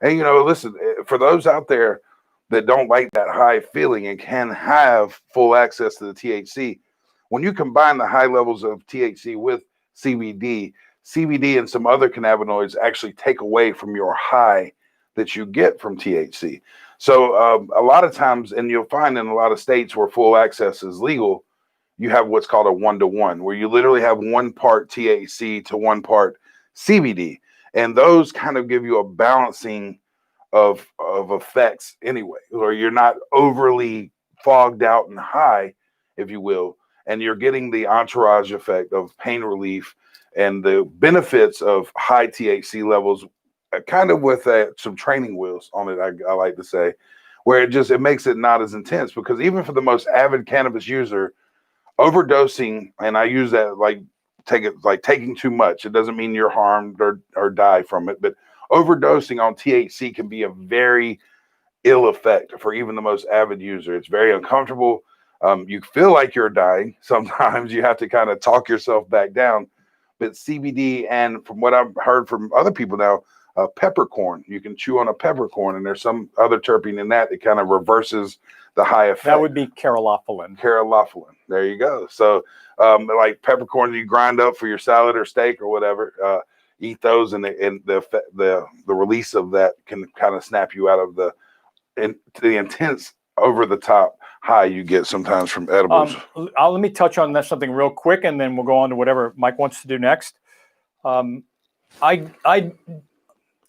And listen, for those out there that don't like that high feeling and can have full access to the THC, when you combine the high levels of THC with CBD and some other cannabinoids actually take away from your high that you get from THC. So a lot of times, and you'll find in a lot of states where full access is legal, you have what's called a 1-to-1, where you literally have 1 part THC to 1 part CBD. And those kind of give you a balancing of effects anyway, or you're not overly fogged out and high, if you will, and you're getting the entourage effect of pain relief and the benefits of high THC levels, kind of with some training wheels on it, I like to say, where it makes it not as intense, because even for the most avid cannabis user, overdosing, and I use that like taking too much. It doesn't mean you're harmed or die from it, but overdosing on THC can be a very ill effect for even the most avid user. It's very uncomfortable. You feel like you're dying. Sometimes you have to kind of talk yourself back down. But CBD, and from what I've heard from other people now, peppercorn, you can chew on a peppercorn, and there's some other terpene in that kind of reverses the high effect. That would be caryophyllene. Caryophyllene. There you go. So like peppercorn you grind up for your salad or steak or whatever, eat those, and the release of that can kind of snap you out of the intense over the top high you get sometimes from edibles. Let me touch on that something real quick, and then we'll go on to whatever Mike wants to do next. I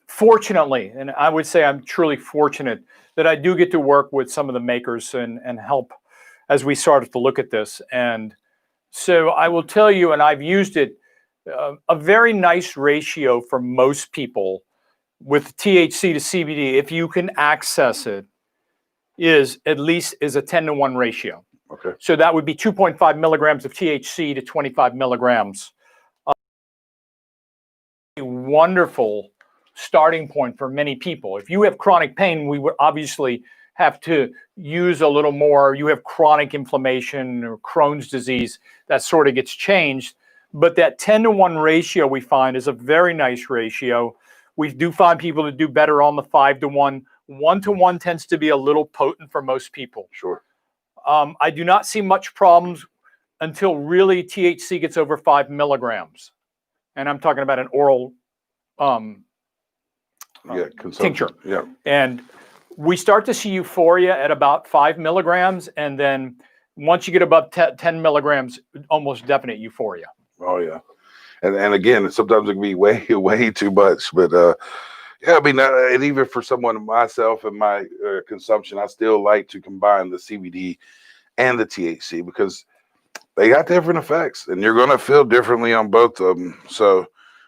fortunately, and I would say I'm truly fortunate that I do get to work with some of the makers and help as we started to look at this. And so I will tell you, and I've used it, a very nice ratio for most people with THC to CBD, if you can access it, is a 10-to-1 ratio. Okay. So that would be 2.5 milligrams of THC to 25 milligrams. A wonderful starting point for many people. If you have chronic pain, we would obviously have to use a little more. You have chronic inflammation or Crohn's disease, that sort of gets changed. But that 10-to-1 ratio we find is a very nice ratio. We do find people that do better on the 5-to-1. 1-to-1 tends to be a little potent for most people. Sure. I do not see much problems until really THC gets over 5 milligrams. And I'm talking about an oral tincture. Yeah. And we start to see euphoria at about 5 milligrams. And then once you get above 10 milligrams, almost definite euphoria. Oh, yeah. And again, sometimes it can be way too much. But yeah, I mean, and even for someone myself and my consumption, I still like to combine the CBD and the THC because they got different effects, and you're going to feel differently on both of them. So,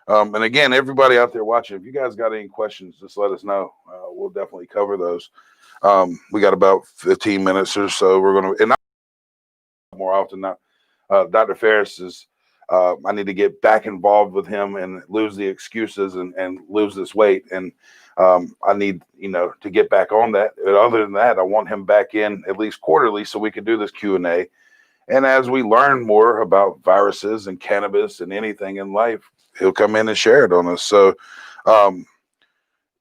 and again, everybody out there watching, if you guys got any questions, just let us know. We'll definitely cover those. We got about 15 minutes or so. We're going to, and not more often now. Dr. Faris is, I need to get back involved with him and lose the excuses and lose this weight. And I need, to get back on that. But other than that, I want him back in at least quarterly so we can do this Q&A. And as we learn more about viruses and cannabis and anything in life, he'll come in and share it on us. So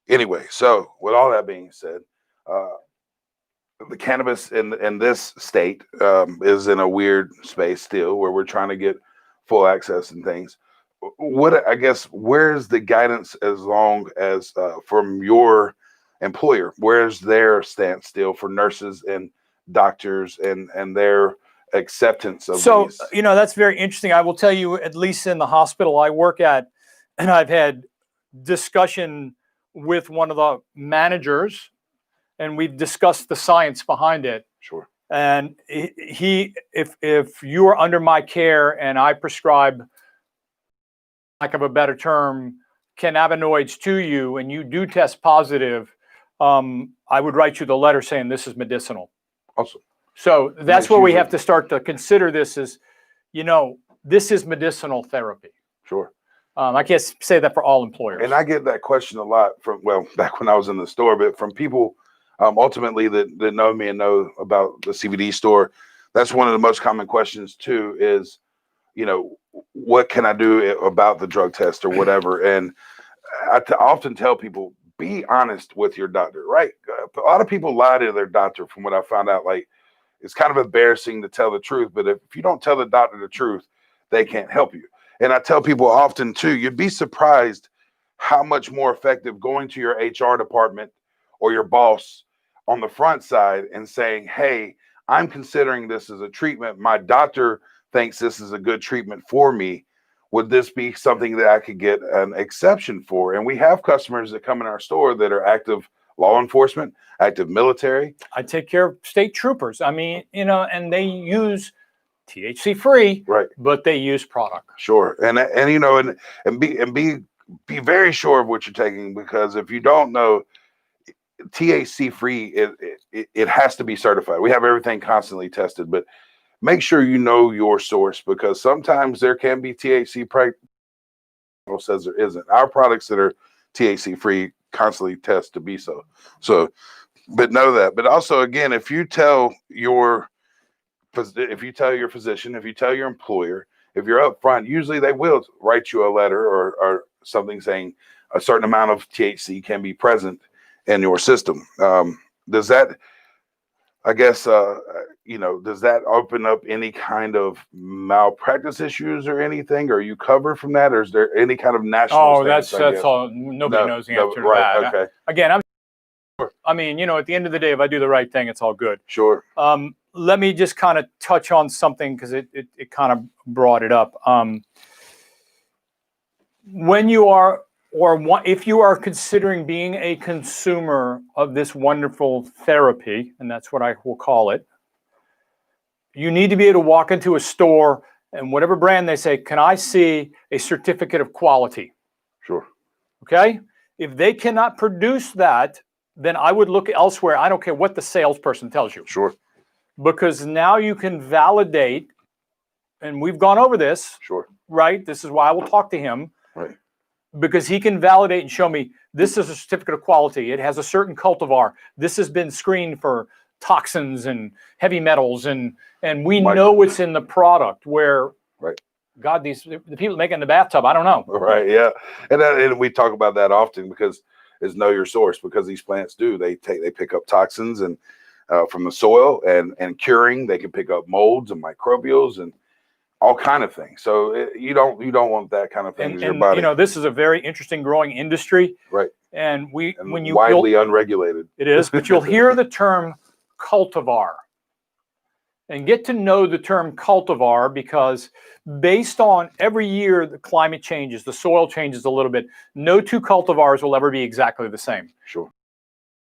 anyway, so with all that being said, the cannabis in this state is in a weird space still where we're trying to get full access and things. Where's the guidance as long as from your employer? Where's their stance still for nurses and doctors and their acceptance of these? That's very interesting. I will tell you, at least in the hospital I work at, and I've had discussion with one of the managers, and we've discussed the science behind it. Sure. And if you are under my care and I prescribe, lack of a better term, cannabinoids to you, and you do test positive, I would write you the letter saying this is medicinal. Awesome. So that's where we have to start to consider this as, this is medicinal therapy. Sure. I can't say that for all employers. And I get that question a lot from, back when I was in the store, but from people ultimately that know me and know about the CBD store. That's one of the most common questions too is, what can I do about the drug test or whatever? And I often tell people, be honest with your doctor, right? A lot of people lie to their doctor from what I found out. Like, it's kind of embarrassing to tell the truth, but if you don't tell the doctor the truth, they can't help you. And I tell people often too, you'd be surprised how much more effective going to your HR department or your boss on the front side and saying, hey, I'm considering this as a treatment. My doctor thinks this is a good treatment for me. Would this be something that I could get an exception for? And we have customers that come in our store that are active law enforcement, active military. I take care of state troopers. I mean, and they use THC free, right? But they use product. Sure, and be very sure of what you're taking, because if you don't know, THC free, it has to be certified. We have everything constantly tested, but make sure you know your source, because sometimes there can be THC says there isn't. Our products that are THC free constantly test to be so. So, but know that. But also, again, if you tell your physician, if you tell your employer, if you're upfront, usually they will write you a letter or something saying a certain amount of THC can be present in your system. Does that, I guess, does that open up any kind of malpractice issues or anything? Are you covered from that, or is there any kind of national? That's all. Nobody knows the answer to right, that. Okay. Again, at the end of the day, if I do the right thing, it's all good. Sure. Let me just kind of touch on something, because it kind of brought it up. When you are, if you are considering being a consumer of this wonderful therapy, and that's what I will call it, you need to be able to walk into a store and whatever brand they say, can I see a certificate of quality? Sure. Okay. If they cannot produce that, then I would look elsewhere. I don't care what the salesperson tells you. Sure. Because now you can validate, and we've gone over this. Sure. Right? This is why I will talk to him. Right. Because he can validate and show me this is a certificate of quality. It has a certain cultivar. This has been screened for toxins and heavy metals, and we know what's in the product. Where, right? God, the people making the bathtub, I don't know. Right. Yeah. And we talk about that often, because is know your source, because these plants they pick up toxins and from the soil, and curing, they can pick up molds and microbials and all kind of things. So you don't want that kind of thing in your body. This is a very interesting growing industry. Right. And widely unregulated. It is, but you'll hear the term cultivar. And get to know the term cultivar, because based on every year the climate changes, the soil changes a little bit. No two cultivars will ever be exactly the same. Sure.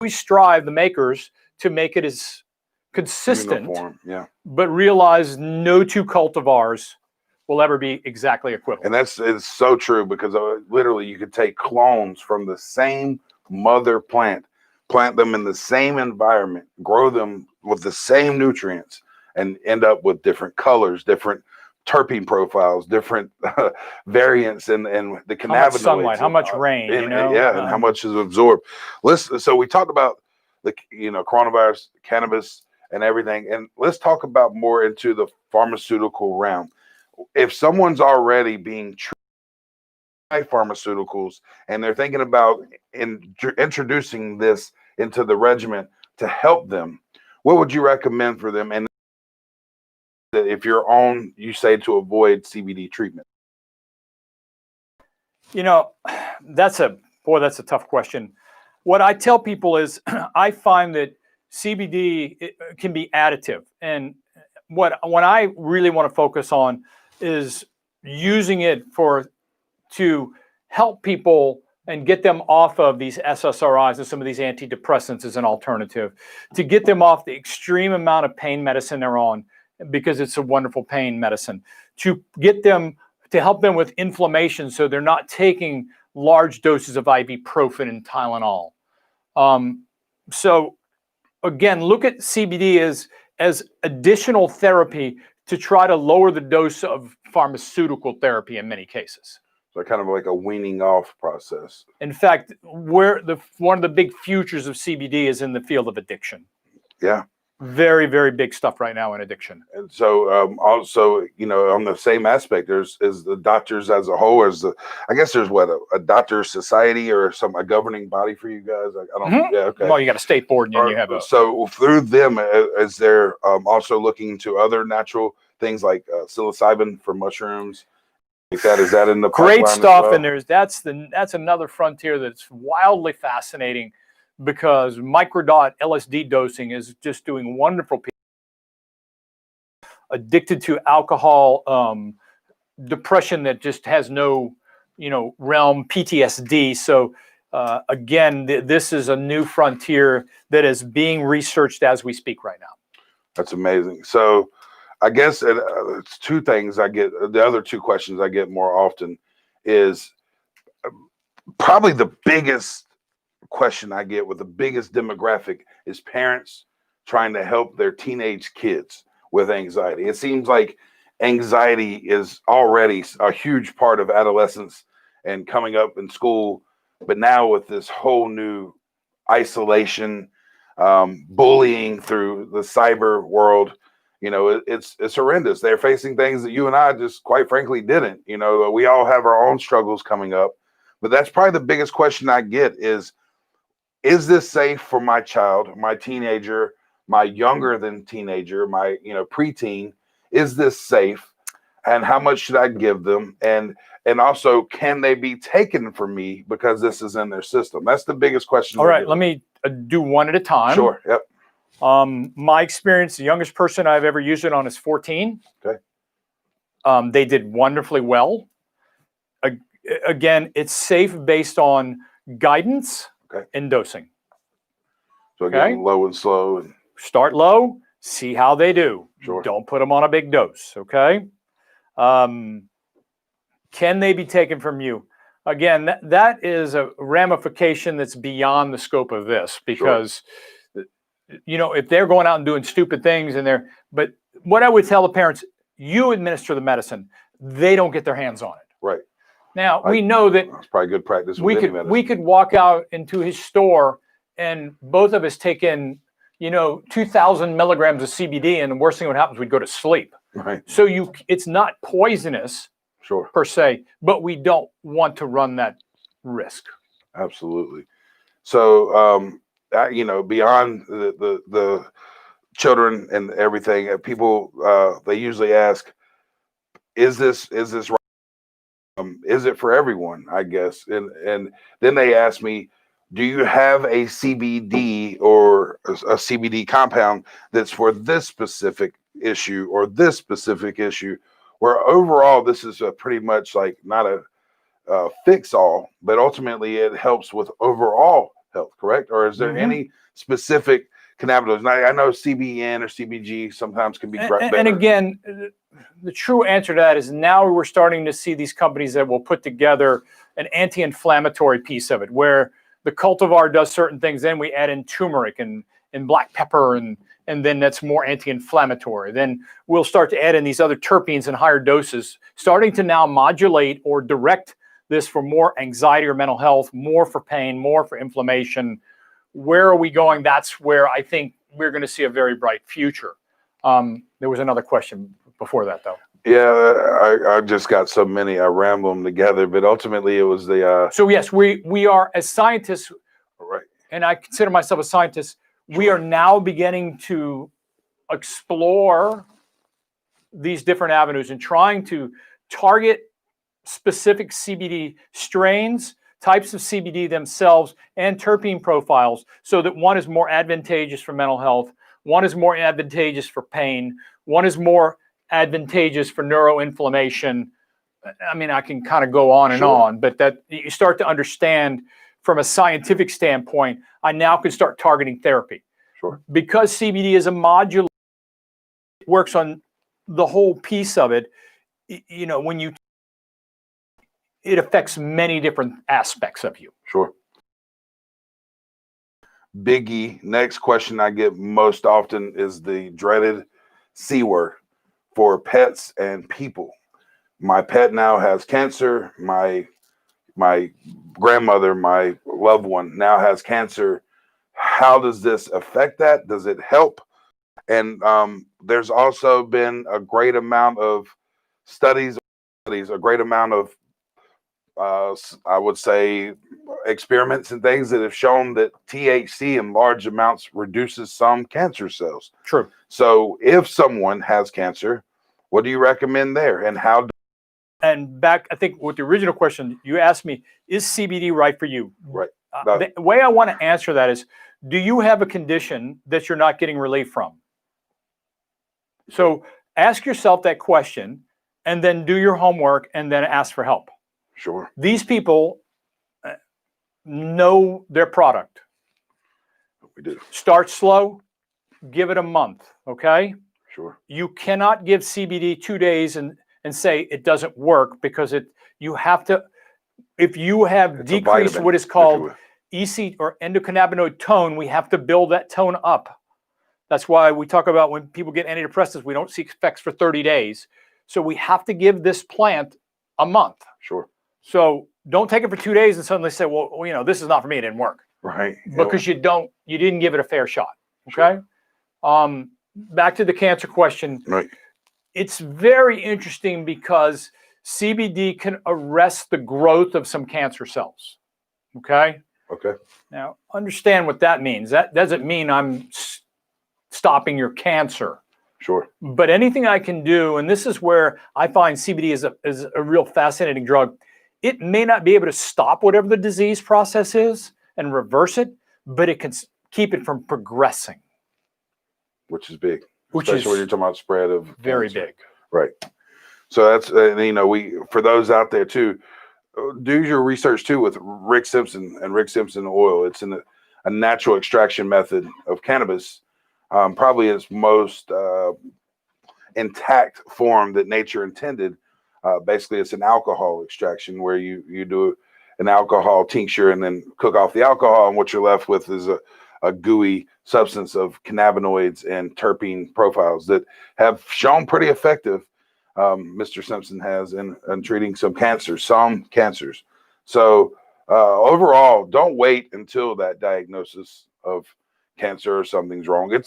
We strive, the makers, to make it as consistent, uniform, yeah. But realize no two cultivars will ever be exactly equivalent. And it's so true, because literally you could take clones from the same mother plant them in the same environment, grow them with the same nutrients, and end up with different colors, different terpene profiles, different variants, and the cannabinoids. How much sunlight, how much rain, and how much is absorbed. So we talked about the coronavirus, cannabis, and everything, and let's talk about more into the pharmaceutical realm. If someone's already being treated by pharmaceuticals and they're thinking about introducing this into the regimen to help them, what would you recommend for them? And if you're on, you say to avoid CBD treatment. That's a tough question. What I tell people is I find that CBD can be additive. And what I really want to focus on is using it to help people and get them off of these SSRIs and some of these antidepressants as an alternative, to get them off the extreme amount of pain medicine they're on, because it's a wonderful pain medicine, to get them, to help them with inflammation so they're not taking large doses of ibuprofen and Tylenol. So again, look at CBD as as additional therapy to try to lower the dose of pharmaceutical therapy in many cases. So kind of like a weaning off process. In fact, one of the big futures of CBD is in the field of addiction. Yeah. Very, very big stuff right now in addiction. And so also, you know, on the same aspect, there's the doctors as a whole, I guess there's what, a doctor society or a governing body for you guys. I don't. Yeah. Okay. Well, you got a state board, and then you have so through them, as they're also looking into other natural things like psilocybin for mushrooms. Like that, is that in the great pipeline stuff? as well? And that's another frontier that's wildly fascinating, because microdot LSD dosing is just doing wonderful. People addicted to alcohol, depression that just has no, realm, PTSD. So again, this is a new frontier that is being researched as we speak right now. That's amazing. So I guess it's two things I get. The other two questions I get more often is probably the biggest question I get with the biggest demographic is parents trying to help their teenage kids with anxiety. It seems like anxiety is already a huge part of adolescence and coming up in school, but now with this whole new isolation, bullying through the cyber world, it's horrendous. They're facing things that you and I just quite frankly didn't. We all have our own struggles coming up, but that's probably the biggest question I get is this safe for my child, my teenager, my younger than teenager, my preteen? Is this safe, and how much should I give them? And also, can they be taken from me because this is in their system? That's the biggest question. All right, let me do one at a time. Sure. Yep. My experience, the youngest person I've ever used it on is 14. Okay. They did wonderfully well. Again, it's safe based on guidance and dosing. So again, low and slow. And start low, see how they do. Sure. Don't put them on a big dose, okay? Can they be taken from you? Again, that is a ramification that's beyond the scope of this, because if they're going out and doing stupid things but what I would tell the parents, you administer the medicine, they don't get their hands on it. Right. Now, we know that that's probably good practice with any medicine. We could walk out into his store and both of us take in, 2,000 milligrams of CBD, and the worst thing that would happen is we'd go to sleep. Right. So it's not poisonous, per se, but we don't want to run that risk. Absolutely. So, beyond the children and everything, people they usually ask, is this right? Is it for everyone? I guess, and then they ask me, do you have a CBD or a CBD compound that's for this specific issue or this specific issue? Where overall, this is pretty much like not a fix-all, but ultimately it helps with overall health, correct? Or is there any specific cannabinoids? I know CBN or CBG sometimes can be better. And again, the true answer to that is now we're starting to see these companies that will put together an anti-inflammatory piece of it, where the cultivar does certain things, then we add in turmeric and black pepper, and then that's more anti-inflammatory. Then we'll start to add in these other terpenes in higher doses, starting to now modulate or direct this for more anxiety or mental health, more for pain, more for inflammation. Where are we going? That's where I think we're going to see a very bright future. There was another question before that, though. Yeah, I just got so many. I ramble them together, but ultimately it was the. So yes, we are, as scientists, right, and I consider myself a scientist. We are now beginning to explore these different avenues and trying to target specific CBD strains, types of CBD themselves, and terpene profiles, so that one is more advantageous for mental health, one is more advantageous for pain, one is more advantageous for neuroinflammation. I mean, I can kind of go on and on, but that you start to understand from a scientific standpoint, I now can start targeting therapy. Sure. Because CBD is a modulator, it works on the whole piece of it. When it affects many different aspects of you. Sure. biggie. Next question I get most often is the dreaded C word for pets and people. My pet now has cancer. My grandmother, my loved one, now has cancer. How does this affect that? Does it help? And there's also been a great amount of studies, a great amount of, I would say, experiments and things that have shown that THC in large amounts reduces some cancer cells. True. So if someone has cancer, what do you recommend there? And how? And back, I think with the original question, you asked me, is CBD right for you? Right. The way I want to answer that is, do you have a condition that you're not getting relief from? So ask yourself that question and then do your homework and then ask for help. Sure. These people know their product. We do. Start slow, give it a month, okay? Sure. You cannot give CBD 2 days and say it doesn't work, because you have to, if you have decreased what is called EC or endocannabinoid tone, we have to build that tone up. That's why we talk about when people get antidepressants, we don't see effects for 30 days. So we have to give this plant a month. Sure. So don't take it for 2 days and suddenly say, well, this is not for me, it didn't work. Right. Because you didn't give it a fair shot. Okay. Sure. Back to the cancer question. Right. It's very interesting because CBD can arrest the growth of some cancer cells. Okay. Okay. Now, understand what that means. That doesn't mean I'm stopping your cancer. Sure. But anything I can do, and this is where I find CBD is a real fascinating drug. It may not be able to stop whatever the disease process is and reverse it, but it can keep it from progressing. Which is big. Especially when you're talking about spread of very cancer. Big. Right. So that's, for those out there too, do your research too with Rick Simpson and Rick Simpson oil. It's a natural extraction method of cannabis, probably its most intact form that nature intended. Basically, it's an alcohol extraction where you do an alcohol tincture and then cook off the alcohol, and what you're left with is a gooey substance of cannabinoids and terpene profiles that have shown pretty effective. Mr. Simpson has in treating some cancers. So overall, don't wait until that diagnosis of cancer or something's wrong.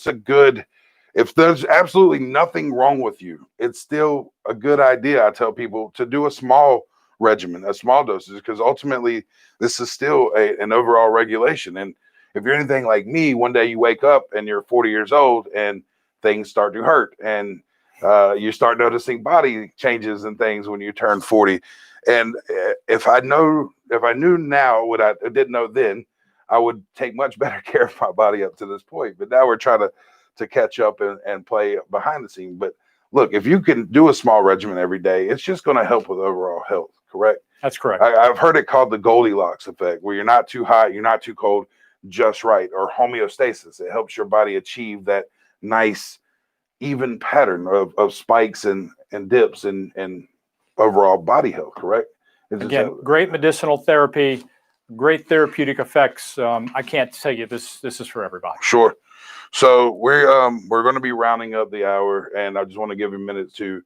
If there's absolutely nothing wrong with you, it's still a good idea, I tell people, to do a small regimen, a small dosage, because ultimately this is still an overall regulation. And if you're anything like me, one day you wake up and you're 40 years old and things start to hurt, and you start noticing body changes and things when you turn 40. And if I knew now what I didn't know then, I would take much better care of my body up to this point. But now we're trying to catch up and play behind the scene. But look, if you can do a small regimen every day, it's just going to help with overall health. Correct? That's correct. I've heard it called the Goldilocks effect, where you're not too hot, you're not too cold, just right, or homeostasis. It helps your body achieve that nice, even pattern of spikes and dips and overall body health. Correct? Again, great medicinal therapy, great therapeutic effects. I can't tell you this is for everybody. Sure. So we're going to be rounding up the hour, and I just want to give you a minute to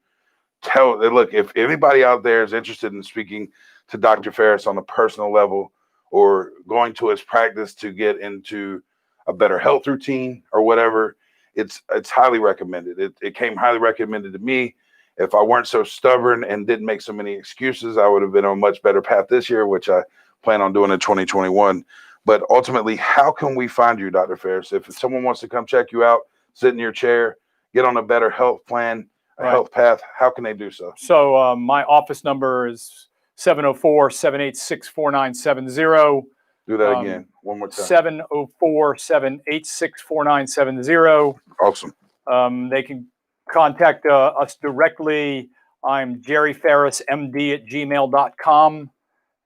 look, if anybody out there is interested in speaking to Dr. Faris on a personal level, or going to his practice to get into a better health routine or whatever, it's highly recommended. It came highly recommended to me. If I weren't so stubborn and didn't make so many excuses, I would have been on a much better path this year, which I plan on doing in 2021. But ultimately, how can we find you, Dr. Faris? If someone wants to come check you out, sit in your chair, get on a better health plan, health path, how can they do so? So my office number is 704-786-4970. Do that again, one more time. 704-786-4970. Awesome. They can contact us directly. I'm jerryfarismd@gmail.com,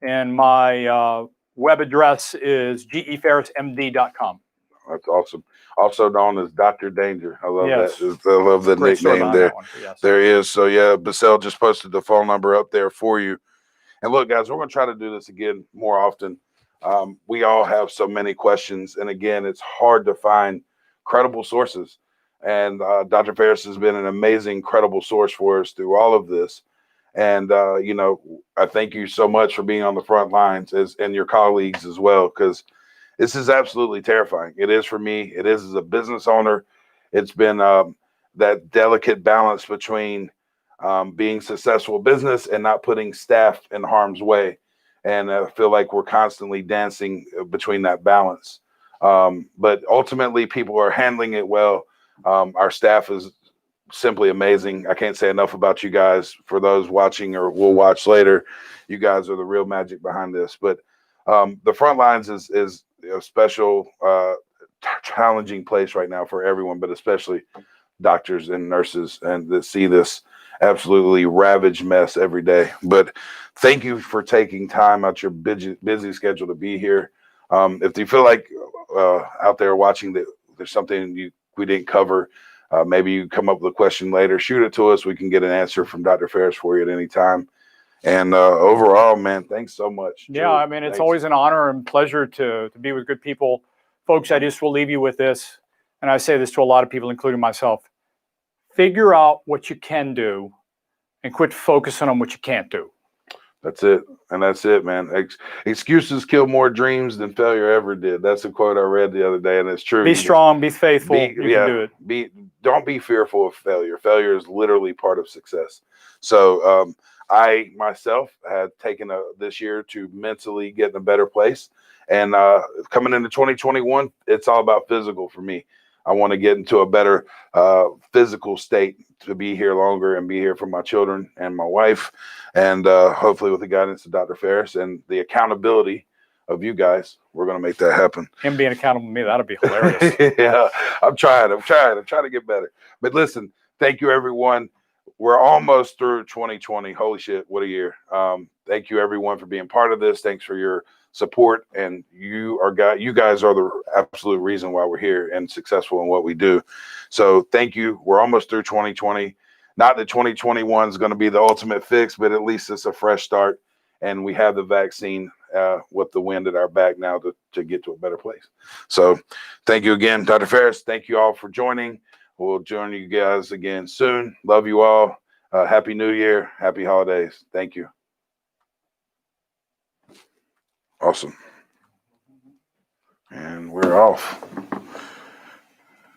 and my web address is gefarismd.com. That's awesome. Also known as Dr. Danger. I love that. I love the Great nickname there. Yes. There is. So yeah, Basel just posted the phone number up there for you. And look, guys, we're going to try to do this again more often. We all have so many questions. And again, it's hard to find credible sources. And Dr. Faris has been an amazing, credible source for us through all of this. And, I thank you so much for being on the front lines and your colleagues as well, because this is absolutely terrifying. It is for me. It is as a business owner. It's been that delicate balance between being successful business and not putting staff in harm's way. And I feel like we're constantly dancing between that balance. But ultimately, people are handling it well. Our staff is simply amazing. I can't say enough about you guys. For those watching or will watch later, you guys are the real magic behind this. But the front lines is a special, challenging place right now for everyone, but especially doctors and nurses, and that see this absolutely ravaged mess every day. But thank you for taking time out your busy schedule to be here. If you feel like out there watching that there's something we didn't cover, maybe you come up with a question later, shoot it to us. We can get an answer from Dr. Faris for you at any time. And overall, man, thanks so much. Yeah, I mean, it's always an honor and pleasure to be with good people. Folks, I just will leave you with this. And I say this to a lot of people, including myself. Figure out what you can do and quit focusing on what you can't do. That's it. And that's it, man. Excuses kill more dreams than failure ever did. That's a quote I read the other day, and it's true. Be strong, be faithful. You can do it. Don't be fearful of failure. Failure is literally part of success. So I myself had taken this year to mentally get in a better place. And coming into 2021, it's all about physical for me. I want to get into a better physical state to be here longer and be here for my children and my wife. And hopefully with the guidance of Dr. Faris and the accountability of you guys, we're going to make that happen. Him being accountable to me, that'll be hilarious. Yeah, I'm trying to get better. But listen, thank you, everyone. We're almost through 2020. Holy shit, what a year. Thank you, everyone, for being part of this. Thanks for your support. And you guys are the absolute reason why we're here and successful in what we do. So thank you. We're almost through 2020. Not that 2021 is going to be the ultimate fix, but at least it's a fresh start. And we have the vaccine with the wind at our back now to get to a better place. So thank you again, Dr. Faris. Thank you all for joining. We'll join you guys again soon. Love you all. Happy New Year. Happy holidays. Thank you. Awesome. And we're off.